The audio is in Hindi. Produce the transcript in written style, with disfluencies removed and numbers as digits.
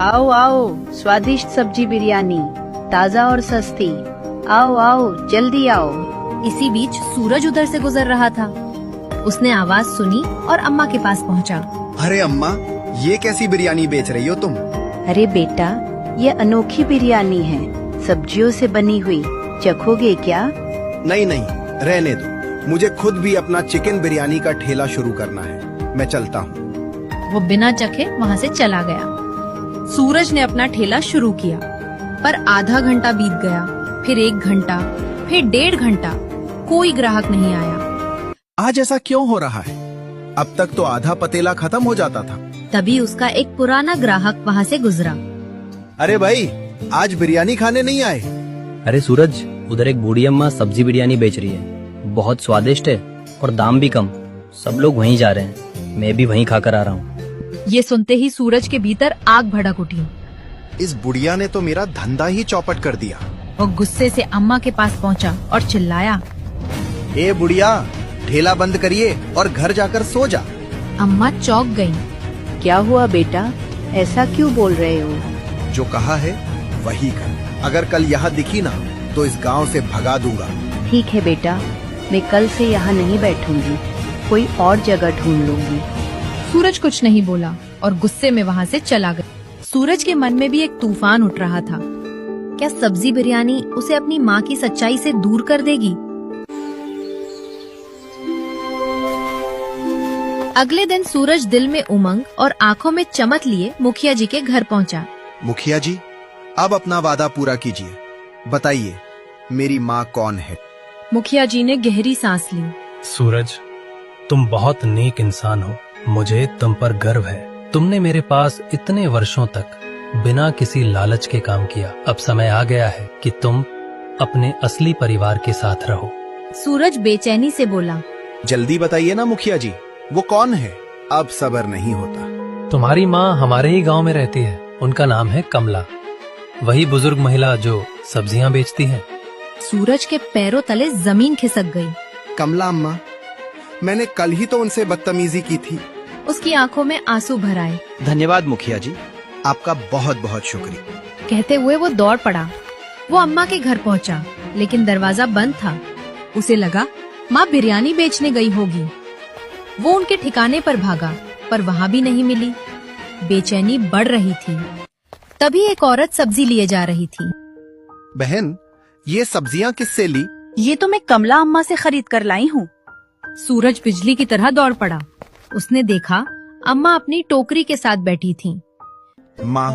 आओ आओ, स्वादिष्ट सब्जी बिरयानी, ताज़ा और सस्ती। आओ आओ, जल्दी आओ। इसी बीच सूरज उधर से गुजर रहा था। उसने आवाज सुनी और अम्मा के पास पहुंचा। अरे अम्मा, ये कैसी बिरयानी बेच रही हो तुम? अरे बेटा, ये अनोखी बिरयानी है, सब्जियों से बनी हुई। चखोगे क्या? नहीं नहीं, रहने दो। मुझे खुद भी अपना चिकन बिरयानी का ठेला शुरू करना है। मैं चलता हूँ। वो बिना चखे वहाँ से चला गया। सूरज ने अपना ठेला शुरू किया, पर आधा घंटा बीत गया, फिर 1 घंटा, फिर 1.5 घंटा, कोई ग्राहक नहीं आया। आज ऐसा क्यों हो रहा है? अब तक तो आधा पतेला खत्म हो जाता था। तभी उसका एक पुराना ग्राहक वहाँ से गुजरा। अरे भाई, आज बिरयानी खाने नहीं आए? अरे सूरज, उधर एक बूढ़ी अम्मा सब्जी बिरयानी बेच रही है। बहुत स्वादिष्ट है और दाम भी कम। सब लोग वहीं जा रहे हैं, मैं भी वहीं खाकर आ रहा हूँ। ये सुनते ही सूरज के भीतर आग भड़क उठी। इस बुढ़िया ने तो मेरा धंधा ही चौपट कर दिया। वो गुस्से से अम्मा के पास पहुंचा और चिल्लाया, ए बुढ़िया, ठेला बंद करिए और घर जाकर सो जा। अम्मा चौंक गईं। क्या हुआ बेटा, ऐसा क्यों बोल रहे हो? जो कहा है वही कर। अगर कल यहाँ दिखी ना तो इस गांव से भगा दूंगा। ठीक है बेटा, मैं कल से यहाँ नहीं बैठूंगी, कोई और जगह ढूंढ लूंगी। सूरज कुछ नहीं बोला और गुस्से में वहाँ से चला गया। सूरज के मन में भी एक तूफान उठ रहा था। क्या सब्जी बिरयानी उसे अपनी माँ की सच्चाई से दूर कर देगी? अगले दिन सूरज दिल में उमंग और आंखों में चमक लिए मुखिया जी के घर पहुंचा। मुखिया जी, अब अपना वादा पूरा कीजिए। बताइए, मेरी माँ कौन है? मुखिया जी ने गहरी सांस ली। सूरज, तुम बहुत नेक इंसान हो। मुझे तुम पर गर्व है। तुमने मेरे पास इतने वर्षों तक बिना किसी लालच के काम किया। अब समय आ गया है कि तुम अपने असली परिवार के साथ रहो। सूरज बेचैनी से बोला, जल्दी बताइए ना मुखिया जी, वो कौन है? अब सब्र नहीं होता। तुम्हारी माँ हमारे ही गांव में रहती है। उनका नाम है कमला, वही बुजुर्ग महिला जो सब्जियां बेचती है। सूरज के पैरों तले जमीन खिसक गई। कमला अम्मा, मैंने कल ही तो उनसे बदतमीजी की थी। उसकी आंखों में आंसू भर आए। धन्यवाद मुखिया जी, आपका बहुत बहुत शुक्रिया। कहते हुए वो दौड़ पड़ा। वो अम्मा के घर पहुंचा, लेकिन दरवाजा बंद था। उसे लगा माँ बिरयानी बेचने गई होगी। वो उनके ठिकाने पर भागा, पर वहाँ भी नहीं मिली। बेचैनी बढ़ रही थी। तभी एक औरत सब्जी लिए जा रही थी। बहन, ये सब्जियां किससे ली? ये तो मैं कमला अम्मा से खरीद कर लाई हूँ। सूरज बिजली की तरह दौड़ पड़ा। उसने देखा अम्मा अपनी टोकरी के साथ बैठी थीं। माँ,